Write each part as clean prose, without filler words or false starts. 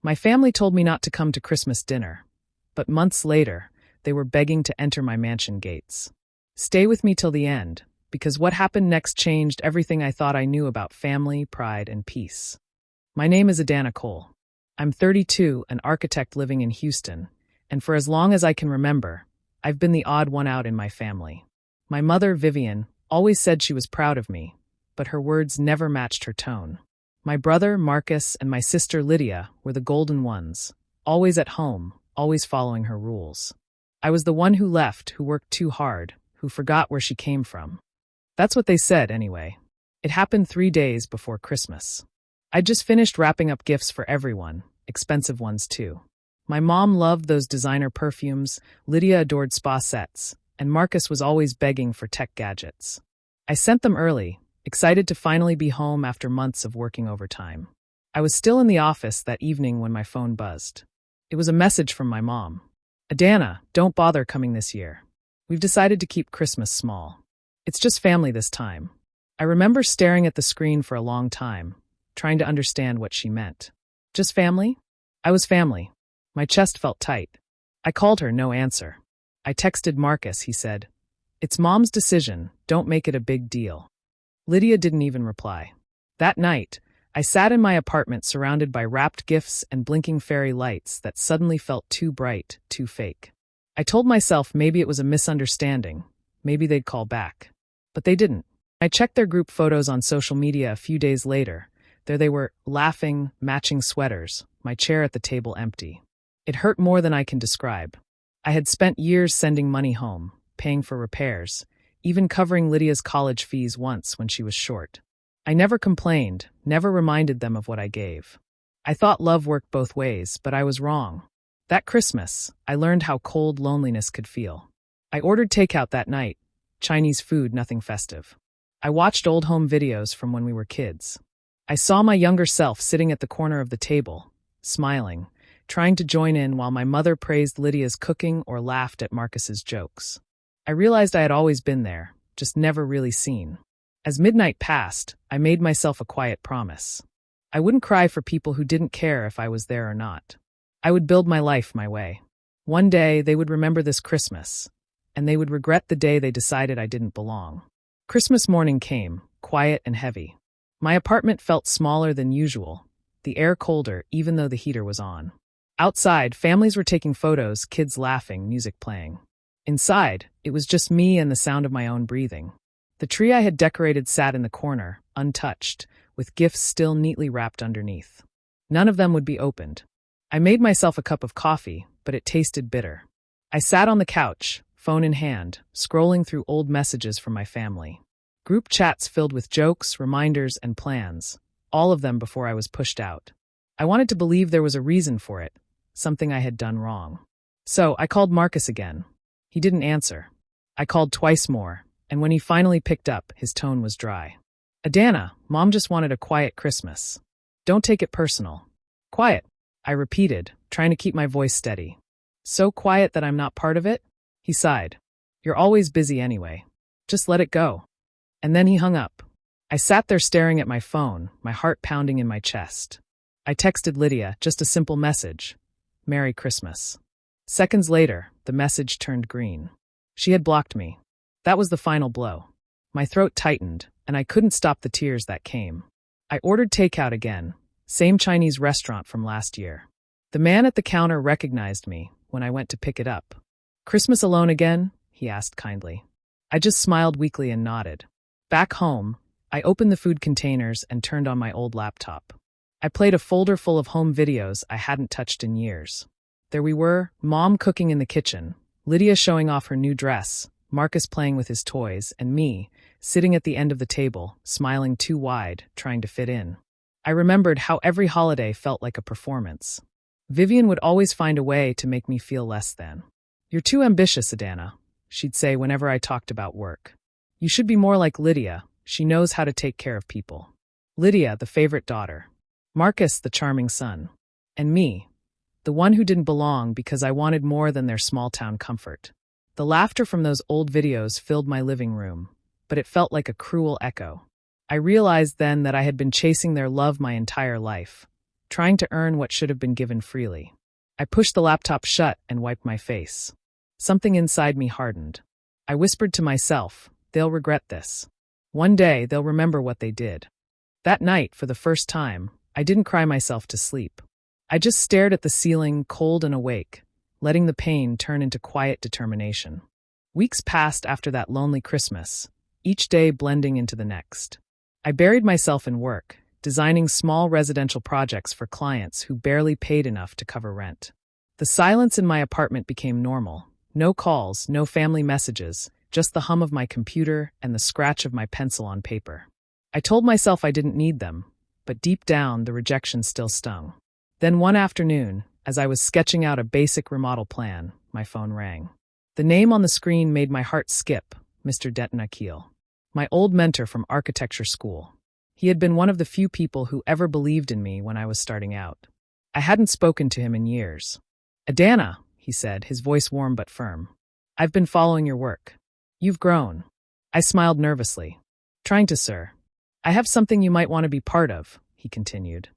My family told me not to come to Christmas dinner, but months later, they were begging to enter my mansion gates. Stay with me till the end, because what happened next changed everything I thought I knew about family, pride, and peace. My name is Adana Cole. I'm 32, an architect living in Houston, and for as long as I can remember, I've been the odd one out in my family. My mother, Vivian, always said she was proud of me, but her words never matched her tone. My brother, Marcus, and my sister, Lydia, were the golden ones, always at home, always following her rules. I was the one who left, who worked too hard, who forgot where she came from. That's what they said, anyway. It happened 3 days before Christmas. I'd just finished wrapping up gifts for everyone, expensive ones too. My mom loved those designer perfumes, Lydia adored spa sets, and Marcus was always begging for tech gadgets. I sent them early, excited to finally be home after months of working overtime. I was still in the office that evening when my phone buzzed. It was a message from my mom. Adana, don't bother coming this year. We've decided to keep Christmas small. It's just family this time. I remember staring at the screen for a long time, trying to understand what she meant. Just family? I was family. My chest felt tight. I called her, no answer. I texted Marcus, he said. It's Mom's decision, don't make it a big deal. Lydia didn't even reply. That night, I sat in my apartment surrounded by wrapped gifts and blinking fairy lights that suddenly felt too bright, too fake. I told myself maybe it was a misunderstanding, maybe they'd call back. But they didn't. I checked their group photos on social media a few days later. There they were, laughing, matching sweaters, my chair at the table empty. It hurt more than I can describe. I had spent years sending money home, paying for repairs, even covering Lydia's college fees once when she was short. I never complained, never reminded them of what I gave. I thought love worked both ways, but I was wrong. That Christmas, I learned how cold loneliness could feel. I ordered takeout that night, Chinese food, nothing festive. I watched old home videos from when we were kids. I saw my younger self sitting at the corner of the table, smiling, trying to join in while my mother praised Lydia's cooking or laughed at Marcus's jokes. I realized I had always been there, just never really seen. As midnight passed, I made myself a quiet promise. I wouldn't cry for people who didn't care if I was there or not. I would build my life my way. One day, they would remember this Christmas, and they would regret the day they decided I didn't belong. Christmas morning came, quiet and heavy. My apartment felt smaller than usual, the air colder even though the heater was on. Outside, families were taking photos, kids laughing, music playing. Inside, it was just me and the sound of my own breathing. The tree I had decorated sat in the corner, untouched, with gifts still neatly wrapped underneath. None of them would be opened. I made myself a cup of coffee, but it tasted bitter. I sat on the couch, phone in hand, scrolling through old messages from my family. Group chats filled with jokes, reminders, and plans, all of them before I was pushed out. I wanted to believe there was a reason for it, something I had done wrong. So I called Marcus again. He didn't answer. I called twice more, and when he finally picked up, his tone was dry. Adana, Mom just wanted a quiet Christmas. Don't take it personal. Quiet, I repeated, trying to keep my voice steady. So quiet that I'm not part of it? He sighed. You're always busy anyway. Just let it go. And then he hung up. I sat there staring at my phone, my heart pounding in my chest. I texted Lydia, just a simple message. Merry Christmas. Seconds later, the message turned green. She had blocked me. That was the final blow. My throat tightened, and I couldn't stop the tears that came. I ordered takeout again, same Chinese restaurant from last year. The man at the counter recognized me when I went to pick it up. Christmas alone again? He asked kindly. I just smiled weakly and nodded. Back home, I opened the food containers and turned on my old laptop. I played a folder full of home videos I hadn't touched in years. There we were, Mom cooking in the kitchen, Lydia showing off her new dress, Marcus playing with his toys, and me, sitting at the end of the table, smiling too wide, trying to fit in. I remembered how every holiday felt like a performance. Vivian would always find a way to make me feel less than. You're too ambitious, Adana, she'd say whenever I talked about work. You should be more like Lydia, she knows how to take care of people. Lydia, the favorite daughter. Marcus, the charming son. And me, the one who didn't belong because I wanted more than their small-town comfort. The laughter from those old videos filled my living room, but it felt like a cruel echo. I realized then that I had been chasing their love my entire life, trying to earn what should have been given freely. I pushed the laptop shut and wiped my face. Something inside me hardened. I whispered to myself, they'll regret this. One day, they'll remember what they did. That night, for the first time, I didn't cry myself to sleep. I just stared at the ceiling, cold and awake, letting the pain turn into quiet determination. Weeks passed after that lonely Christmas, each day blending into the next. I buried myself in work, designing small residential projects for clients who barely paid enough to cover rent. The silence in my apartment became normal. No calls, no family messages, just the hum of my computer and the scratch of my pencil on paper. I told myself I didn't need them, but deep down the rejection still stung. Then one afternoon, as I was sketching out a basic remodel plan, my phone rang. The name on the screen made my heart skip, Mr. Denton Akil, my old mentor from architecture school. He had been one of the few people who ever believed in me when I was starting out. I hadn't spoken to him in years. Adana, he said, his voice warm but firm. I've been following your work. You've grown. I smiled nervously. Trying to, sir. I have something you might want to be part of, he continued.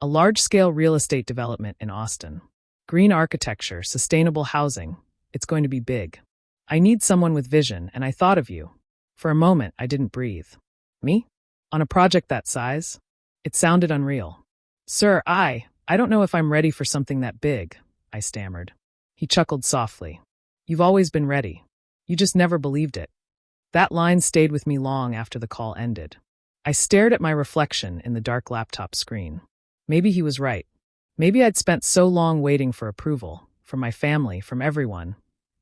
A large-scale real estate development in Austin. Green architecture, sustainable housing. It's going to be big. I need someone with vision, and I thought of you. For a moment, I didn't breathe. Me? On a project that size? It sounded unreal. Sir, I don't know if I'm ready for something that big, I stammered. He chuckled softly. You've always been ready. You just never believed it. That line stayed with me long after the call ended. I stared at my reflection in the dark laptop screen. Maybe he was right. Maybe I'd spent so long waiting for approval, from my family, from everyone,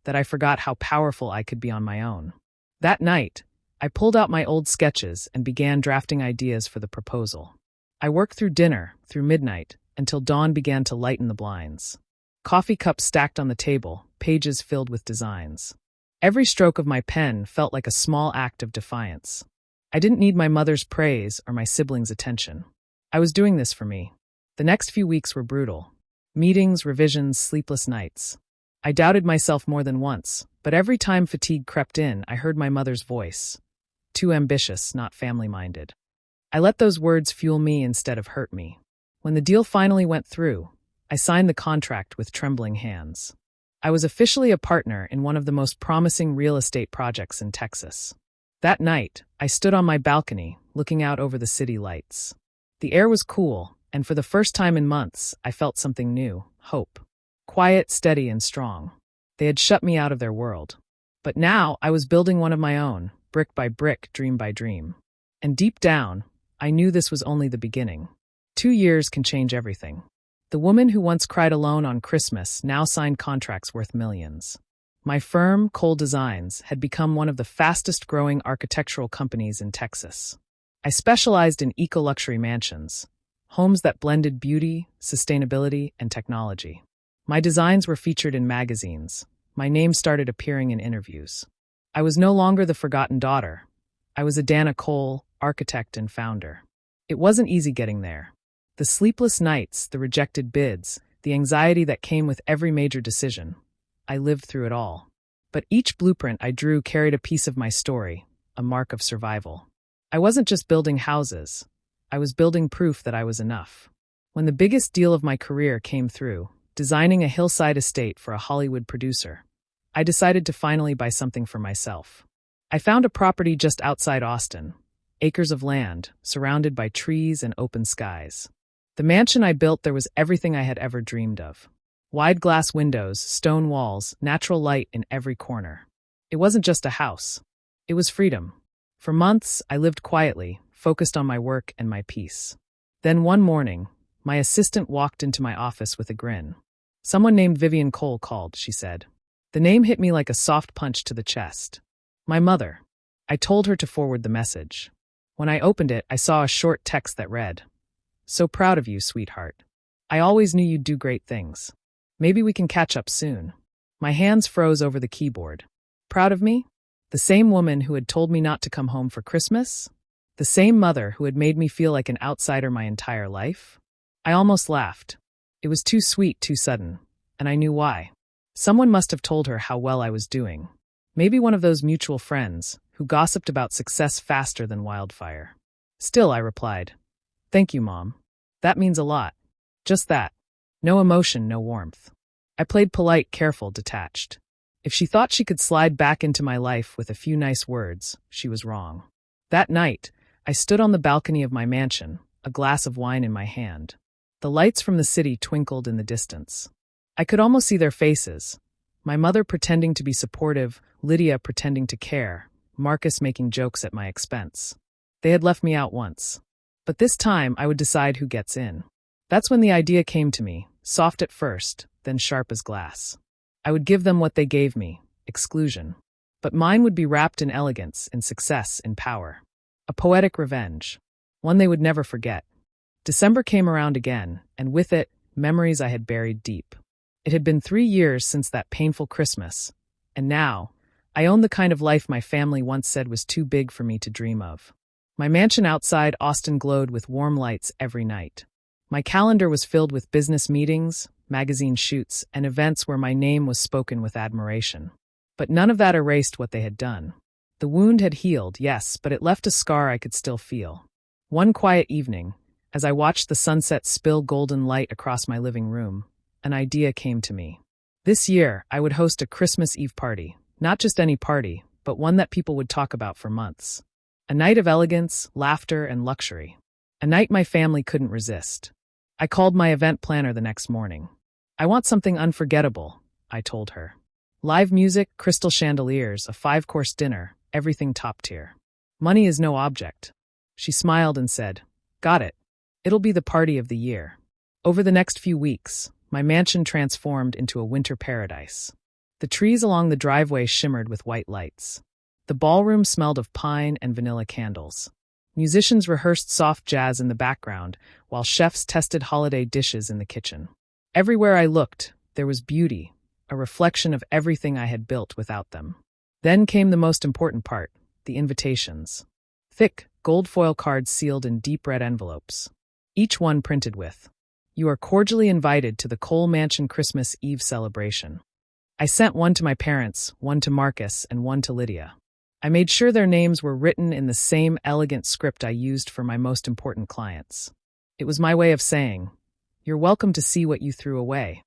that I forgot how powerful I could be on my own. That night, I pulled out my old sketches and began drafting ideas for the proposal. I worked through dinner, through midnight, until dawn began to lighten the blinds. Coffee cups stacked on the table, pages filled with designs. Every stroke of my pen felt like a small act of defiance. I didn't need my mother's praise or my siblings' attention. I was doing this for me. The next few weeks were brutal. Meetings, revisions, sleepless nights. I doubted myself more than once, but every time fatigue crept in, I heard my mother's voice. Too ambitious, not family-minded. I let those words fuel me instead of hurt me. When the deal finally went through, I signed the contract with trembling hands. I was officially a partner in one of the most promising real estate projects in Texas. That night, I stood on my balcony, looking out over the city lights. The air was cool, and for the first time in months, I felt something new, hope. Quiet, steady, and strong. They had shut me out of their world. But now, I was building one of my own, brick by brick, dream by dream. And deep down, I knew this was only the beginning. 2 years can change everything. The woman who once cried alone on Christmas now signed contracts worth millions. My firm, Cole Designs, had become one of the fastest-growing architectural companies in Texas. I specialized in eco-luxury mansions, homes that blended beauty, sustainability, and technology. My designs were featured in magazines. My name started appearing in interviews. I was no longer the forgotten daughter. I was Adana Cole, architect and founder. It wasn't easy getting there. The sleepless nights, the rejected bids, the anxiety that came with every major decision. I lived through it all. But each blueprint I drew carried a piece of my story, a mark of survival. I wasn't just building houses. I was building proof that I was enough. When the biggest deal of my career came through, designing a hillside estate for a Hollywood producer, I decided to finally buy something for myself. I found a property just outside Austin, acres of land, surrounded by trees and open skies. The mansion I built, there was everything I had ever dreamed of. Wide glass windows, stone walls, natural light in every corner. It wasn't just a house. It was freedom. For months, I lived quietly, focused on my work and my peace. Then one morning, my assistant walked into my office with a grin. Someone named Vivian Cole called, she said. The name hit me like a soft punch to the chest. My mother. I told her to forward the message. When I opened it, I saw a short text that read, "So proud of you, sweetheart. I always knew you'd do great things. Maybe we can catch up soon." My hands froze over the keyboard. Proud of me? The same woman who had told me not to come home for Christmas? The same mother who had made me feel like an outsider my entire life? I almost laughed. It was too sweet, too sudden, and I knew why. Someone must have told her how well I was doing. Maybe one of those mutual friends who gossiped about success faster than wildfire. Still, I replied, "Thank you, Mom. That means a lot." Just that. No emotion, no warmth. I played polite, careful, detached. If she thought she could slide back into my life with a few nice words, she was wrong. That night, I stood on the balcony of my mansion, a glass of wine in my hand. The lights from the city twinkled in the distance. I could almost see their faces. My mother pretending to be supportive, Lydia pretending to care, Marcus making jokes at my expense. They had left me out once. But this time I would decide who gets in. That's when the idea came to me, soft at first, then sharp as glass. I would give them what they gave me, exclusion. But mine would be wrapped in elegance, in success, in power. A poetic revenge. One they would never forget. December came around again, and with it, memories I had buried deep. It had been 3 years since that painful Christmas, and now, I owned the kind of life my family once said was too big for me to dream of. My mansion outside Austin glowed with warm lights every night. My calendar was filled with business meetings, magazine shoots, and events where my name was spoken with admiration. But none of that erased what they had done. The wound had healed, yes, but it left a scar I could still feel. One quiet evening, as I watched the sunset spill golden light across my living room, an idea came to me. This year, I would host a Christmas Eve party, not just any party, but one that people would talk about for months. A night of elegance, laughter, and luxury. A night my family couldn't resist. I called my event planner the next morning. I want something unforgettable, I told her. Live music, crystal chandeliers, a 5-course dinner, everything top tier. Money is no object. She smiled and said, "Got it. It'll be the party of the year." Over the next few weeks, my mansion transformed into a winter paradise. The trees along the driveway shimmered with white lights. The ballroom smelled of pine and vanilla candles. Musicians rehearsed soft jazz in the background, while chefs tested holiday dishes in the kitchen. Everywhere I looked, there was beauty, a reflection of everything I had built without them. Then came the most important part, the invitations. Thick, gold foil cards sealed in deep red envelopes. Each one printed with, "You are cordially invited to the Cole Mansion Christmas Eve celebration." I sent one to my parents, one to Marcus, and one to Lydia. I made sure their names were written in the same elegant script I used for my most important clients. It was my way of saying, "You're welcome to see what you threw away."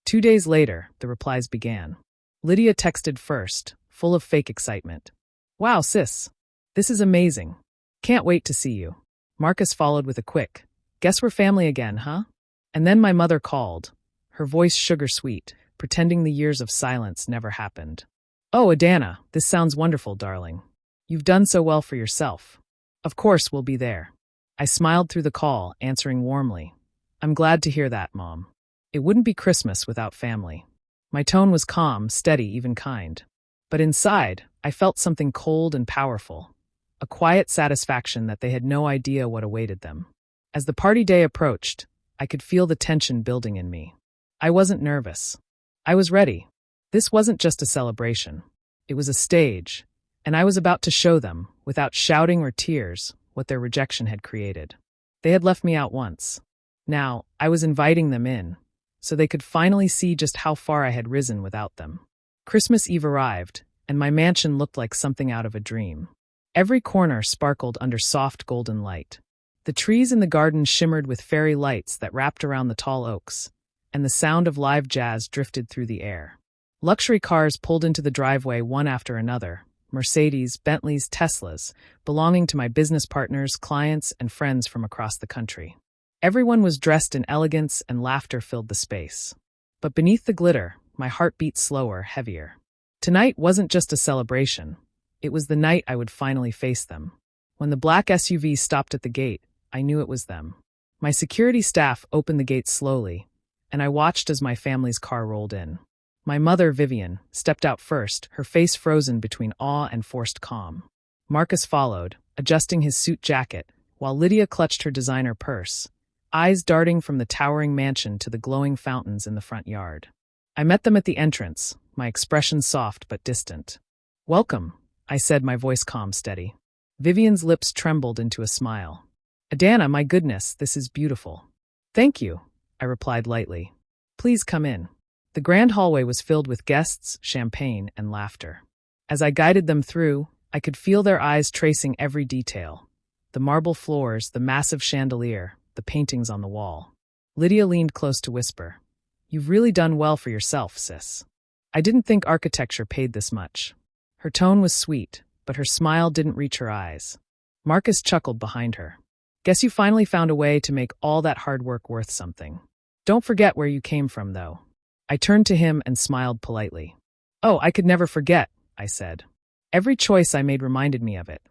2 days later, the replies began. Lydia texted first, full of fake excitement. "Wow, sis. This is amazing. Can't wait to see you." Marcus followed with a quick, "Guess we're family again, huh?" And then my mother called, her voice sugar-sweet, pretending the years of silence never happened. "Oh, Adana, this sounds wonderful, darling. You've done so well for yourself. Of course we'll be there." I smiled through the call, answering warmly, "I'm glad to hear that, Mom. It wouldn't be Christmas without family." My tone was calm, steady, even kind. But inside, I felt something cold and powerful, a quiet satisfaction that they had no idea what awaited them. As the party day approached, I could feel the tension building in me. I wasn't nervous. I was ready. This wasn't just a celebration. It was a stage, and I was about to show them, without shouting or tears, what their rejection had created. They had left me out once. Now, I was inviting them in, so they could finally see just how far I had risen without them. Christmas Eve arrived, and my mansion looked like something out of a dream. Every corner sparkled under soft golden light. The trees in the garden shimmered with fairy lights that wrapped around the tall oaks, and the sound of live jazz drifted through the air. Luxury cars pulled into the driveway one after another, Mercedes, Bentleys, Teslas, belonging to my business partners, clients, and friends from across the country. Everyone was dressed in elegance and laughter filled the space. But beneath the glitter, my heart beat slower, heavier. Tonight wasn't just a celebration. It was the night I would finally face them. When the black SUV stopped at the gate, I knew it was them. My security staff opened the gate slowly, and I watched as my family's car rolled in. My mother, Vivian, stepped out first, her face frozen between awe and forced calm. Marcus followed, adjusting his suit jacket, while Lydia clutched her designer purse, eyes darting from the towering mansion to the glowing fountains in the front yard. I met them at the entrance, my expression soft but distant. "Welcome," I said, my voice calm, steady. Vivian's lips trembled into a smile. "Adana, my goodness, this is beautiful." "Thank you," I replied lightly. "Please come in." The grand hallway was filled with guests, champagne, and laughter. As I guided them through, I could feel their eyes tracing every detail. The marble floors, the massive chandelier, the paintings on the wall. Lydia leaned close to whisper, "You've really done well for yourself, sis. I didn't think architecture paid this much." Her tone was sweet, but her smile didn't reach her eyes. Marcus chuckled behind her. "Guess you finally found a way to make all that hard work worth something. Don't forget where you came from, though." I turned to him and smiled politely. "Oh, I could never forget," I said. "Every choice I made reminded me of it."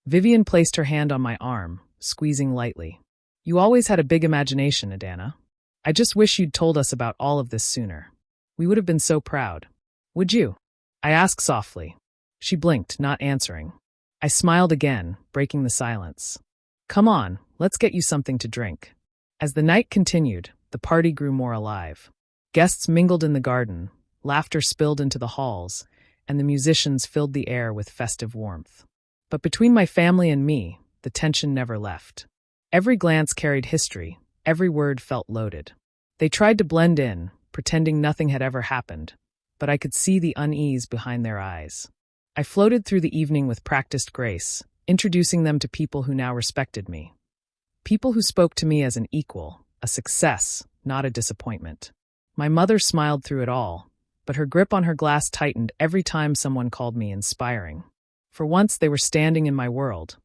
Vivian placed her hand on my arm, squeezing lightly. "You always had a big imagination, Adana. I just wish you'd told us about all of this sooner. We would have been so proud. Would you?" I asked softly. She blinked, not answering. I smiled again, breaking the silence. "Come on, let's get you something to drink." As the night continued, the party grew more alive. Guests mingled in the garden, laughter spilled into the halls, and the musicians filled the air with festive warmth. But between my family and me, the tension never left. Every glance carried history, every word felt loaded. They tried to blend in, pretending nothing had ever happened, but I could see the unease behind their eyes. I floated through the evening with practiced grace, introducing them to people who now respected me. People who spoke to me as an equal, a success, not a disappointment. My mother smiled through it all, but her grip on her glass tightened every time someone called me inspiring. For once they were standing in my world,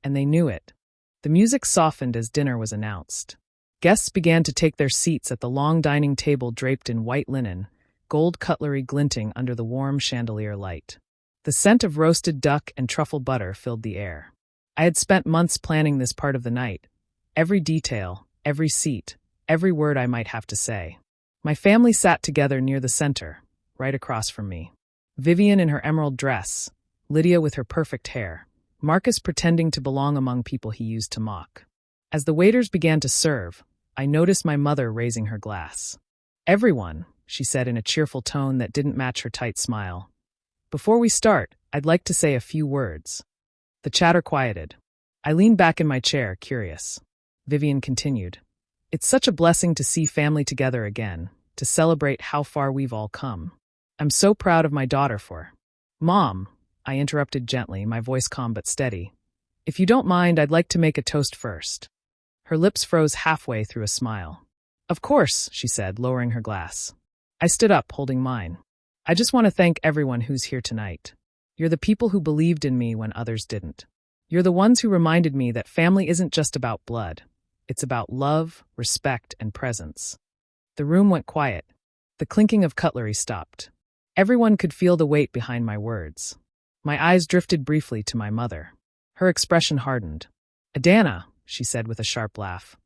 and they knew it. The music softened as dinner was announced. Guests began to take their seats at the long dining table draped in white linen, gold cutlery glinting under the warm chandelier light. The scent of roasted duck and truffle butter filled the air. I had spent months planning this part of the night. Every detail, every seat, every word I might have to say. My family sat together near the center, right across from me. Vivian in her emerald dress, Lydia with her perfect hair, Marcus pretending to belong among people he used to mock. As the waiters began to serve, I noticed my mother raising her glass. "Everyone," she said in a cheerful tone that didn't match her tight smile. "Before we start, I'd like to say a few words." The chatter quieted. I leaned back in my chair, curious. Vivian continued. "It's such a blessing to see family together again, to celebrate how far we've all come. I'm so proud of my daughter for—" "Mom," I interrupted gently, my voice calm but steady. "If you don't mind, I'd like to make a toast first." Her lips froze halfway through a smile. "Of course," she said, lowering her glass. I stood up, holding mine. "I just want to thank everyone who's here tonight. You're the people who believed in me when others didn't. You're the ones who reminded me that family isn't just about blood. It's about love, respect, and presence." The room went quiet. The clinking of cutlery stopped. Everyone could feel the weight behind my words. My eyes drifted briefly to my mother. Her expression hardened. "Adana," she said with a sharp laugh,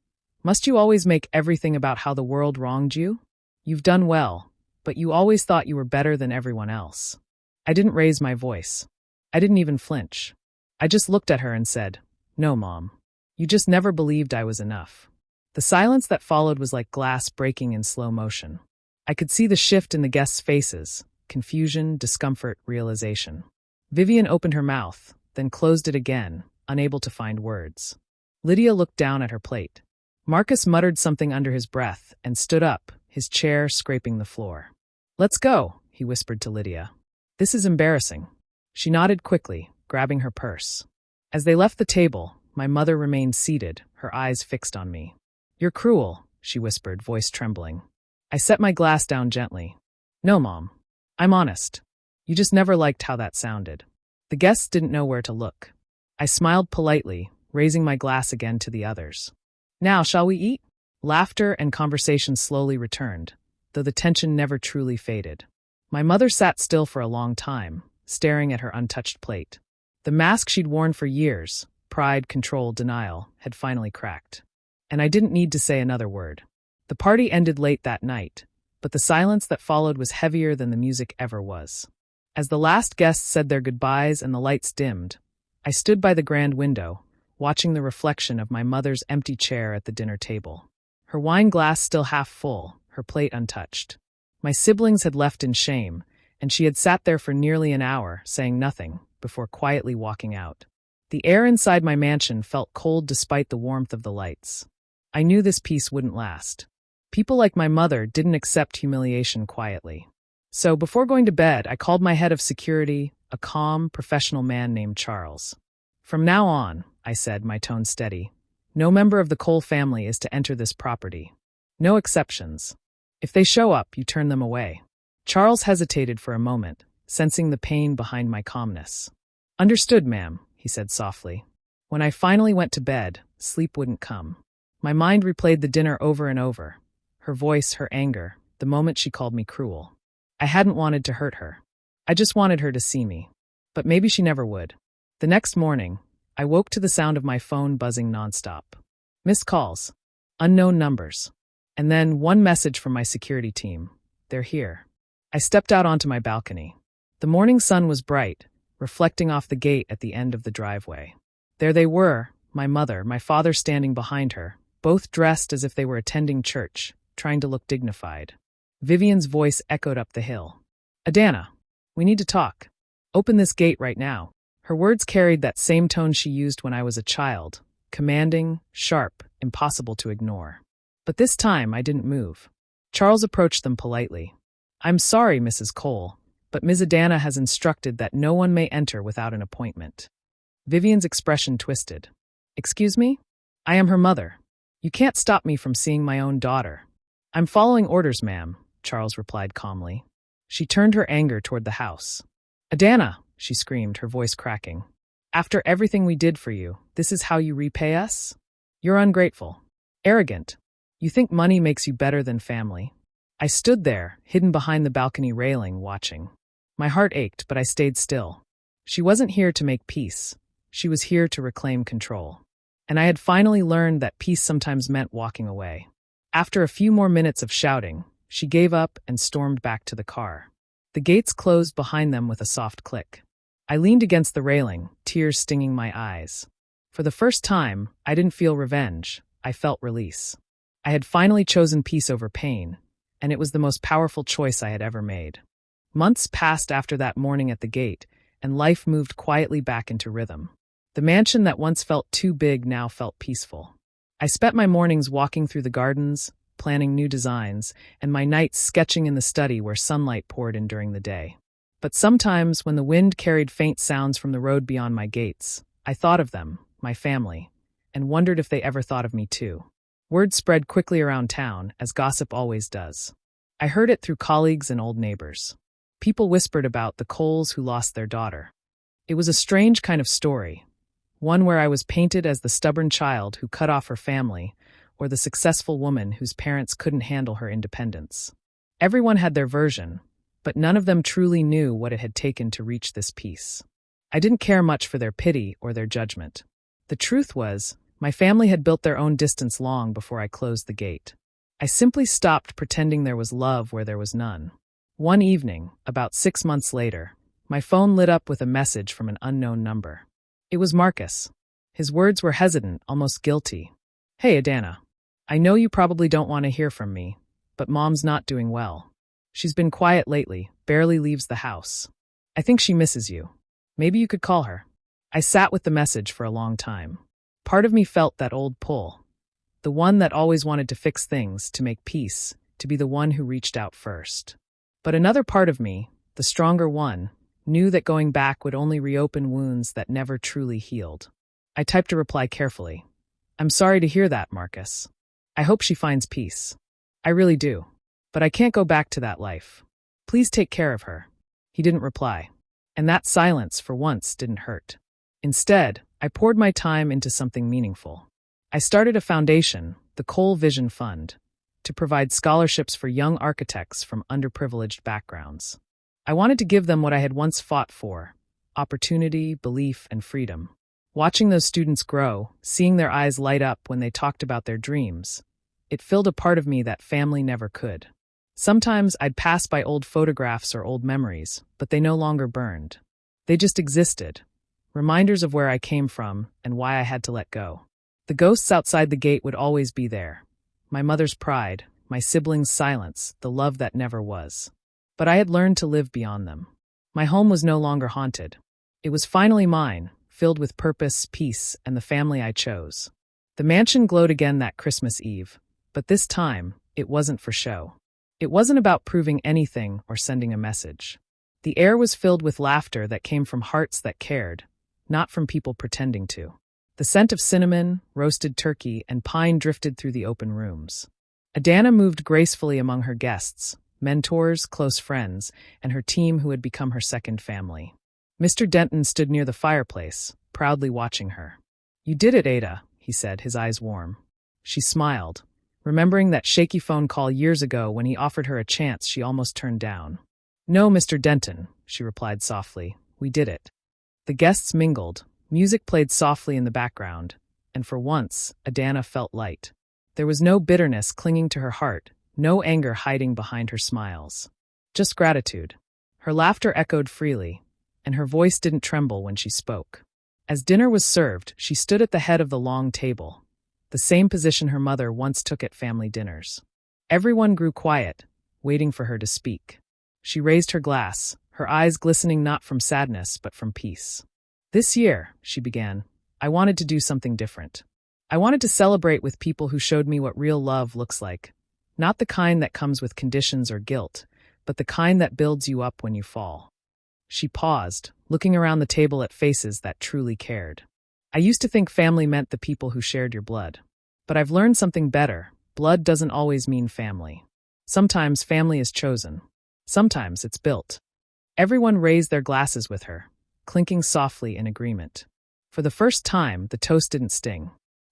"must you always make everything about how the world wronged you? You've done well, but you always thought you were better than everyone else." I didn't raise my voice. I didn't even flinch. I just looked at her and said, "No, Mom. You just never believed I was enough." The silence that followed was like glass breaking in slow motion. I could see the shift in the guests' faces, confusion, discomfort, realization. Vivian opened her mouth, then closed it again, unable to find words. Lydia looked down at her plate. Marcus muttered something under his breath and stood up, his chair scraping the floor. "Let's go," he whispered to Lydia. "This is embarrassing." She nodded quickly, grabbing her purse. As they left the table, my mother remained seated, her eyes fixed on me. "You're cruel," she whispered, voice trembling. I set my glass down gently. "No, Mom. I'm honest. You just never liked how that sounded." The guests didn't know where to look. I smiled politely, raising my glass again to the others. "Now, shall we eat?" Laughter and conversation slowly returned, though the tension never truly faded. My mother sat still for a long time, staring at her untouched plate. The mask she'd worn for years, pride, control, denial, had finally cracked. And I didn't need to say another word. The party ended late that night, but the silence that followed was heavier than the music ever was. As the last guests said their goodbyes and the lights dimmed, I stood by the grand window, watching the reflection of my mother's empty chair at the dinner table. Her wine glass still half full, her plate untouched. My siblings had left in shame, and she had sat there for nearly an hour, saying nothing, before quietly walking out. The air inside my mansion felt cold despite the warmth of the lights. I knew this peace wouldn't last. People like my mother didn't accept humiliation quietly. So before going to bed, I called my head of security, a calm, professional man named Charles. "From now on," I said, my tone steady, "no member of the Cole family is to enter this property. No exceptions. If they show up, you turn them away. Charles hesitated for a moment, sensing the pain behind my calmness. Understood, ma'am, he said softly. When I finally went to bed, sleep wouldn't come. My mind replayed the dinner over and over. Her voice, her anger, the moment she called me cruel. I hadn't wanted to hurt her. I just wanted her to see me. But maybe she never would. The next morning, I woke to the sound of my phone buzzing nonstop. Missed calls. Unknown numbers. And then one message from my security team. They're here. I stepped out onto my balcony. The morning sun was bright, reflecting off the gate at the end of the driveway. There they were, my mother, my father standing behind her, both dressed as if they were attending church, trying to look dignified. Vivian's voice echoed up the hill. Adana, we need to talk. Open this gate right now. Her words carried that same tone she used when I was a child, commanding, sharp, impossible to ignore. But this time I didn't move. Charles approached them politely. I'm sorry, Mrs. Cole, but Ms. Adana has instructed that no one may enter without an appointment. Vivian's expression twisted. Excuse me? I am her mother. You can't stop me from seeing my own daughter. I'm following orders, ma'am, Charles replied calmly. She turned her anger toward the house. Adana, she screamed, her voice cracking. After everything we did for you, this is how you repay us? You're ungrateful. Arrogant. You think money makes you better than family. I stood there, hidden behind the balcony railing, watching. My heart ached, but I stayed still. She wasn't here to make peace. She was here to reclaim control. And I had finally learned that peace sometimes meant walking away. After a few more minutes of shouting, she gave up and stormed back to the car. The gates closed behind them with a soft click. I leaned against the railing, tears stinging my eyes. For the first time, I didn't feel revenge. I felt release. I had finally chosen peace over pain, and it was the most powerful choice I had ever made. Months passed after that morning at the gate, and life moved quietly back into rhythm. The mansion that once felt too big now felt peaceful. I spent my mornings walking through the gardens, planning new designs, and my nights sketching in the study where sunlight poured in during the day. But sometimes, when the wind carried faint sounds from the road beyond my gates, I thought of them, my family, and wondered if they ever thought of me too. Word spread quickly around town, as gossip always does. I heard it through colleagues and old neighbors. People whispered about the Coles who lost their daughter. It was a strange kind of story, one where I was painted as the stubborn child who cut off her family, or the successful woman whose parents couldn't handle her independence. Everyone had their version, but none of them truly knew what it had taken to reach this peace. I didn't care much for their pity or their judgment. The truth was, my family had built their own distance long before I closed the gate. I simply stopped pretending there was love where there was none. One evening, about 6 months later, my phone lit up with a message from an unknown number. It was Marcus. His words were hesitant, almost guilty. Hey, Adana. I know you probably don't want to hear from me, but Mom's not doing well. She's been quiet lately, barely leaves the house. I think she misses you. Maybe you could call her. I sat with the message for a long time. Part of me felt that old pull. The one that always wanted to fix things, to make peace, to be the one who reached out first. But another part of me, the stronger one, knew that going back would only reopen wounds that never truly healed. I typed a reply carefully. I'm sorry to hear that, Marcus. I hope she finds peace. I really do. But I can't go back to that life. Please take care of her. He didn't reply. And that silence, for once, didn't hurt. Instead, I poured my time into something meaningful. I started a foundation, the Cole Vision Fund, to provide scholarships for young architects from underprivileged backgrounds. I wanted to give them what I had once fought for: opportunity, belief, and freedom. Watching those students grow, seeing their eyes light up when they talked about their dreams, it filled a part of me that family never could. Sometimes I'd pass by old photographs or old memories, but they no longer burned. They just existed, reminders of where I came from and why I had to let go. The ghosts outside the gate would always be there. My mother's pride, my siblings' silence, the love that never was. But I had learned to live beyond them. My home was no longer haunted. It was finally mine, filled with purpose, peace, and the family I chose. The mansion glowed again that Christmas Eve, but this time, it wasn't for show. It wasn't about proving anything or sending a message. The air was filled with laughter that came from hearts that cared, not from people pretending to. The scent of cinnamon, roasted turkey, and pine drifted through the open rooms. Adana moved gracefully among her guests, mentors, close friends, and her team who had become her second family. Mr. Denton stood near the fireplace, proudly watching her. "You did it, Ada," he said, his eyes warm. She smiled, remembering that shaky phone call years ago when he offered her a chance she almost turned down. "No, Mr. Denton," she replied softly. "We did it." The guests mingled, music played softly in the background, and for once, Adana felt light. There was no bitterness clinging to her heart, no anger hiding behind her smiles. Just gratitude. Her laughter echoed freely, and her voice didn't tremble when she spoke. As dinner was served, she stood at the head of the long table, the same position her mother once took at family dinners. Everyone grew quiet, waiting for her to speak. She raised her glass, her eyes glistening not from sadness but from peace. "This year," she began, "I wanted to do something different. I wanted to celebrate with people who showed me what real love looks like. Not the kind that comes with conditions or guilt, but the kind that builds you up when you fall." She paused, looking around the table at faces that truly cared. "I used to think family meant the people who shared your blood. But I've learned something better. Blood doesn't always mean family. Sometimes family is chosen. Sometimes it's built." Everyone raised their glasses with her, clinking softly in agreement. For the first time, the toast didn't sting.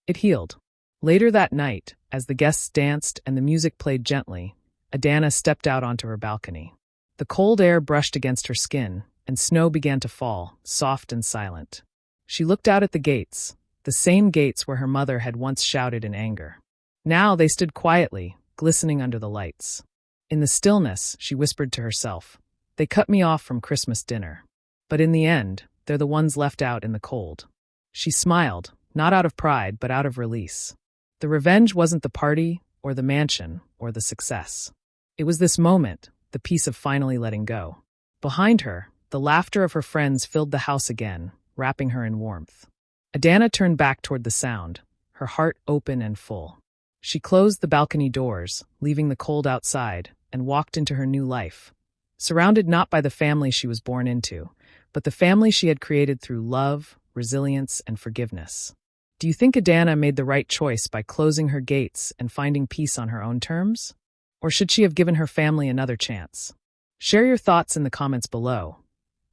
It healed. Later that night, as the guests danced and the music played gently, Adana stepped out onto her balcony. The cold air brushed against her skin, and snow began to fall, soft and silent. She looked out at the gates, the same gates where her mother had once shouted in anger. Now they stood quietly, glistening under the lights. In the stillness, she whispered to herself, "They cut me off from Christmas dinner. But in the end, they're the ones left out in the cold." She smiled, not out of pride, but out of release. The revenge wasn't the party, or the mansion, or the success. It was this moment, the peace of finally letting go. Behind her, the laughter of her friends filled the house again, wrapping her in warmth. Adana turned back toward the sound, her heart open and full. She closed the balcony doors, leaving the cold outside, and walked into her new life, surrounded not by the family she was born into, but the family she had created through love, resilience, and forgiveness. Do you think Adana made the right choice by closing her gates and finding peace on her own terms? Or should she have given her family another chance? Share your thoughts in the comments below.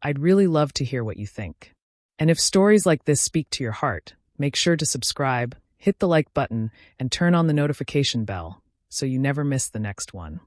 I'd really love to hear what you think. And if stories like this speak to your heart, make sure to subscribe, hit the like button, and turn on the notification bell so you never miss the next one.